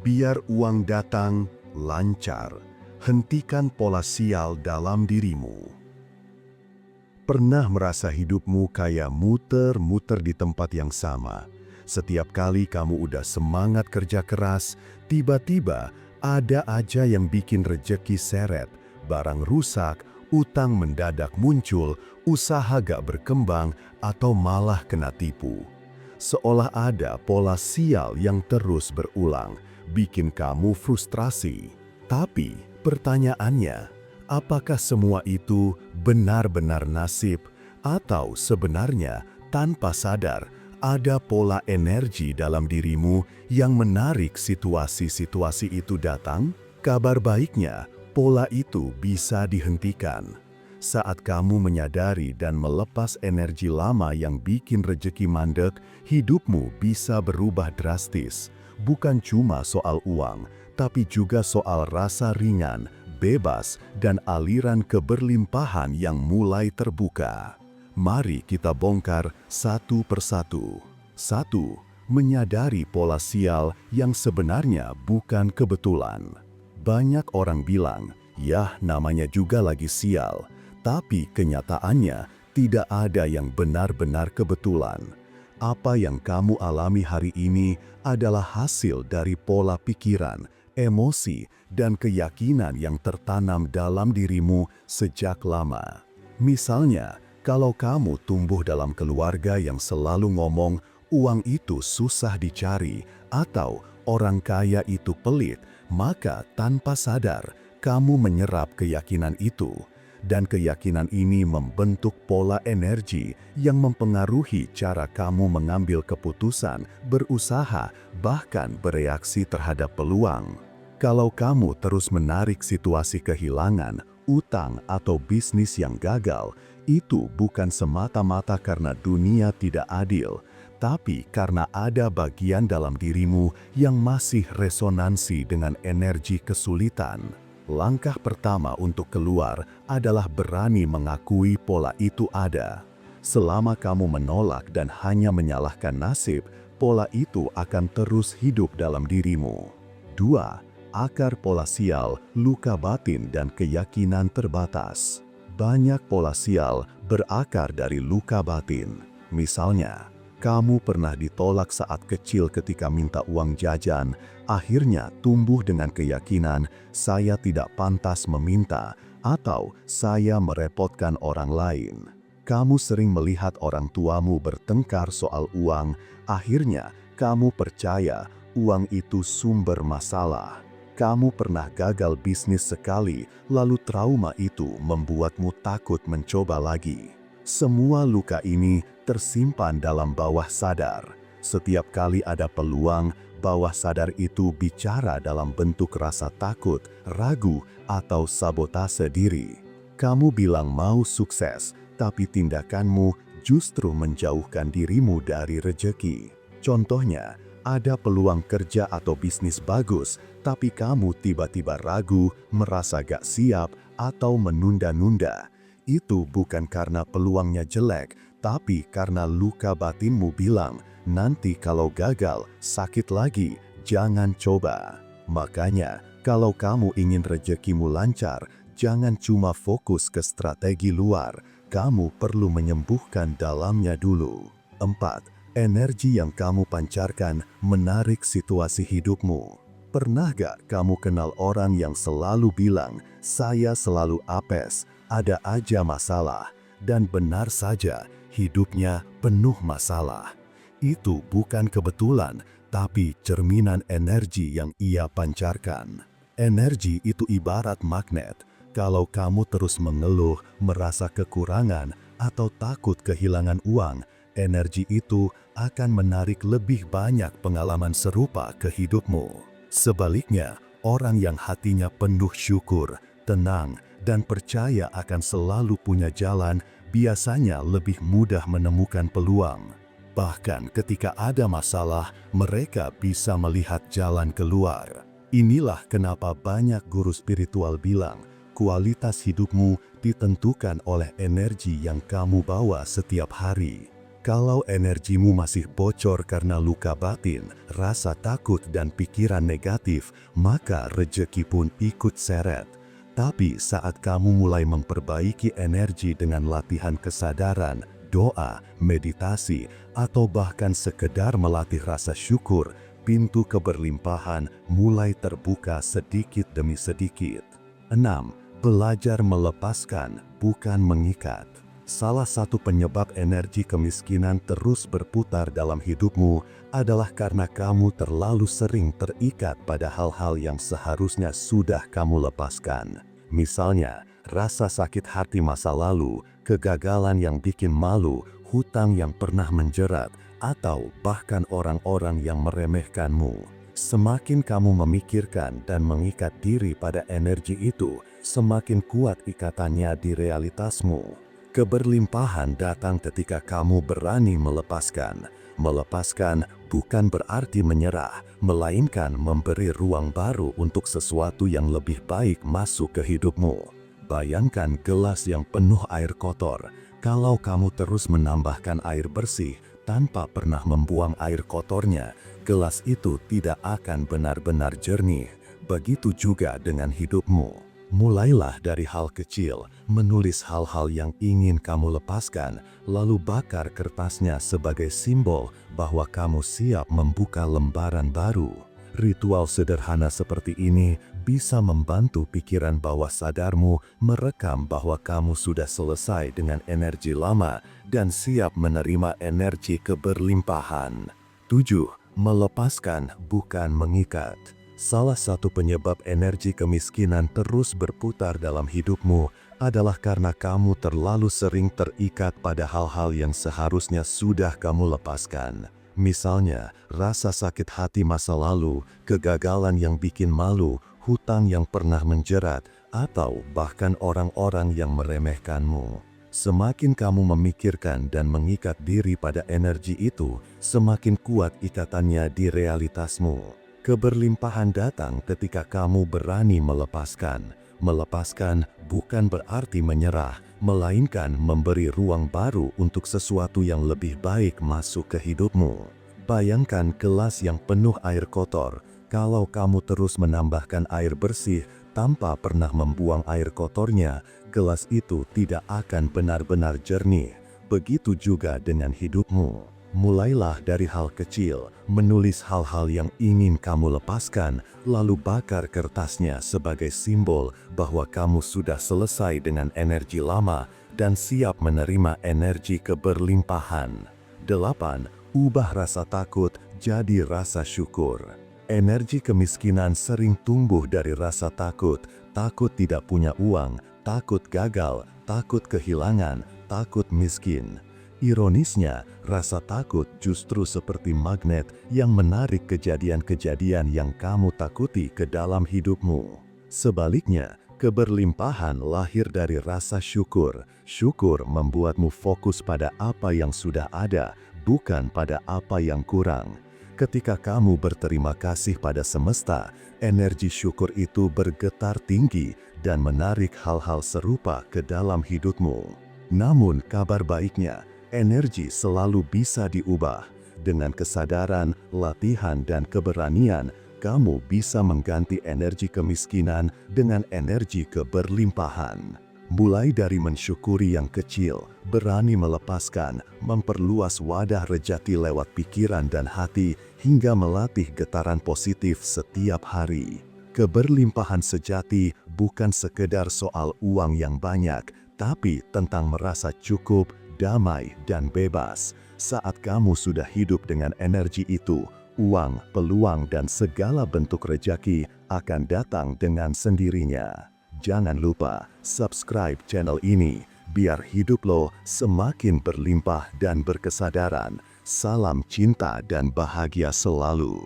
Biar uang datang lancar. Hentikan pola sial dalam dirimu. Pernah merasa hidupmu kayak muter-muter di tempat yang sama? Setiap kali kamu udah semangat kerja keras, tiba-tiba ada aja yang bikin rejeki seret, barang rusak, utang mendadak muncul, usaha gak berkembang, atau malah kena tipu. Seolah ada pola sial yang terus berulang, bikin kamu frustrasi. Tapi pertanyaannya, apakah semua itu benar-benar nasib, atau sebenarnya tanpa sadar ada pola energi dalam dirimu yang menarik situasi-situasi itu datang? Kabar baiknya, pola itu bisa dihentikan. Saat kamu menyadari dan melepas energi lama yang bikin rejeki mandek, hidupmu bisa berubah drastis. Bukan cuma soal uang, tapi juga soal rasa ringan, bebas, dan aliran keberlimpahan yang mulai terbuka. Mari kita bongkar satu persatu. 1. Menyadari pola sial yang sebenarnya bukan kebetulan. Banyak orang bilang, "Yah, namanya juga lagi sial." Tapi kenyataannya tidak ada yang benar-benar kebetulan. Apa yang kamu alami hari ini adalah hasil dari pola pikiran, emosi, dan keyakinan yang tertanam dalam dirimu sejak lama. Misalnya, kalau kamu tumbuh dalam keluarga yang selalu ngomong uang itu susah dicari atau orang kaya itu pelit, maka tanpa sadar kamu menyerap keyakinan itu. Dan keyakinan ini membentuk pola energi yang mempengaruhi cara kamu mengambil keputusan, berusaha, bahkan bereaksi terhadap peluang. Kalau kamu terus menarik situasi kehilangan, utang, atau bisnis yang gagal, itu bukan semata-mata karena dunia tidak adil, tapi karena ada bagian dalam dirimu yang masih resonansi dengan energi kesulitan. Langkah pertama untuk keluar adalah berani mengakui pola itu ada. Selama kamu menolak dan hanya menyalahkan nasib, pola itu akan terus hidup dalam dirimu. 2. Akar pola sial, luka batin, dan keyakinan terbatas. Banyak pola sial berakar dari luka batin. Misalnya, kamu pernah ditolak saat kecil ketika minta uang jajan, akhirnya tumbuh dengan keyakinan saya tidak pantas meminta atau saya merepotkan orang lain. Kamu sering melihat orang tuamu bertengkar soal uang, akhirnya kamu percaya uang itu sumber masalah. Kamu pernah gagal bisnis sekali, lalu trauma itu membuatmu takut mencoba lagi. Semua luka ini tersimpan dalam bawah sadar. Setiap kali ada peluang, bawah sadar itu bicara dalam bentuk rasa takut, ragu, atau sabotase diri. Kamu bilang mau sukses, tapi tindakanmu justru menjauhkan dirimu dari rejeki. Contohnya, ada peluang kerja atau bisnis bagus, tapi kamu tiba-tiba ragu, merasa gak siap, atau menunda-nunda. Itu bukan karena peluangnya jelek, tapi karena luka batinmu bilang, nanti kalau gagal, sakit lagi, jangan coba. Makanya, kalau kamu ingin rezekimu lancar, jangan cuma fokus ke strategi luar, kamu perlu menyembuhkan dalamnya dulu. 4. Energi yang kamu pancarkan menarik situasi hidupmu. Pernah gak kamu kenal orang yang selalu bilang, saya selalu apes, ada aja masalah, dan benar saja hidupnya penuh masalah. Itu bukan kebetulan, tapi cerminan energi yang ia pancarkan. Energi itu ibarat magnet. Kalau kamu terus mengeluh, merasa kekurangan, atau takut kehilangan uang, energi itu akan menarik lebih banyak pengalaman serupa ke hidupmu. Sebaliknya, orang yang hatinya penuh syukur, tenang, dan percaya akan selalu punya jalan, biasanya lebih mudah menemukan peluang. Bahkan ketika ada masalah, mereka bisa melihat jalan keluar. Inilah kenapa banyak guru spiritual bilang, kualitas hidupmu ditentukan oleh energi yang kamu bawa setiap hari. Kalau energimu masih bocor karena luka batin, rasa takut dan pikiran negatif, maka rejeki pun ikut seret. Tapi saat kamu mulai memperbaiki energi dengan latihan kesadaran, doa, meditasi, atau bahkan sekedar melatih rasa syukur, pintu keberlimpahan mulai terbuka sedikit demi sedikit. 6. Belajar melepaskan, bukan mengikat. Salah satu penyebab energi kemiskinan terus berputar dalam hidupmu adalah karena kamu terlalu sering terikat pada hal-hal yang seharusnya sudah kamu lepaskan. Misalnya, rasa sakit hati masa lalu, kegagalan yang bikin malu, hutang yang pernah menjerat, atau bahkan orang-orang yang meremehkanmu. Semakin kamu memikirkan dan mengikat diri pada energi itu, semakin kuat ikatannya di realitasmu. Keberlimpahan datang ketika kamu berani melepaskan. Melepaskan bukan berarti menyerah, melainkan memberi ruang baru untuk sesuatu yang lebih baik masuk ke hidupmu. Bayangkan gelas yang penuh air kotor. Kalau kamu terus menambahkan air bersih tanpa pernah membuang air kotornya, gelas itu tidak akan benar-benar jernih. Begitu juga dengan hidupmu. Mulailah dari hal kecil, menulis hal-hal yang ingin kamu lepaskan, lalu bakar kertasnya sebagai simbol bahwa kamu siap membuka lembaran baru. Ritual sederhana seperti ini bisa membantu pikiran bawah sadarmu merekam bahwa kamu sudah selesai dengan energi lama dan siap menerima energi keberlimpahan. 7. Melepaskan, bukan mengikat. Salah satu penyebab energi kemiskinan terus berputar dalam hidupmu adalah karena kamu terlalu sering terikat pada hal-hal yang seharusnya sudah kamu lepaskan. Misalnya, rasa sakit hati masa lalu, kegagalan yang bikin malu, hutang yang pernah menjerat, atau bahkan orang-orang yang meremehkanmu. Semakin kamu memikirkan dan mengikat diri pada energi itu, semakin kuat ikatannya di realitasmu. Keberlimpahan datang ketika kamu berani melepaskan. Melepaskan bukan berarti menyerah, melainkan memberi ruang baru untuk sesuatu yang lebih baik masuk ke hidupmu. Bayangkan gelas yang penuh air kotor. Kalau kamu terus menambahkan air bersih tanpa pernah membuang air kotornya, gelas itu tidak akan benar-benar jernih. Begitu juga dengan hidupmu. Mulailah dari hal kecil, menulis hal-hal yang ingin kamu lepaskan, lalu bakar kertasnya sebagai simbol bahwa kamu sudah selesai dengan energi lama dan siap menerima energi keberlimpahan. 8. Ubah rasa takut jadi rasa syukur. Energi kemiskinan sering tumbuh dari rasa takut, takut tidak punya uang, takut gagal, takut kehilangan, takut miskin. Ironisnya, rasa takut justru seperti magnet yang menarik kejadian-kejadian yang kamu takuti ke dalam hidupmu. Sebaliknya, keberlimpahan lahir dari rasa syukur. Syukur membuatmu fokus pada apa yang sudah ada, bukan pada apa yang kurang. Ketika kamu berterima kasih pada semesta, energi syukur itu bergetar tinggi dan menarik hal-hal serupa ke dalam hidupmu. Namun kabar baiknya, energi selalu bisa diubah. Dengan kesadaran, latihan, dan keberanian, kamu bisa mengganti energi kemiskinan dengan energi keberlimpahan. Mulai dari mensyukuri yang kecil, berani melepaskan, memperluas wadah rejeki lewat pikiran dan hati, hingga melatih getaran positif setiap hari. Keberlimpahan sejati bukan sekedar soal uang yang banyak, tapi tentang merasa cukup, damai, dan bebas. Saat kamu sudah hidup dengan energi itu, uang, peluang, dan segala bentuk rejeki akan datang dengan sendirinya. Jangan lupa subscribe channel ini, biar hidup lo semakin berlimpah dan berkesadaran. Salam cinta dan bahagia selalu.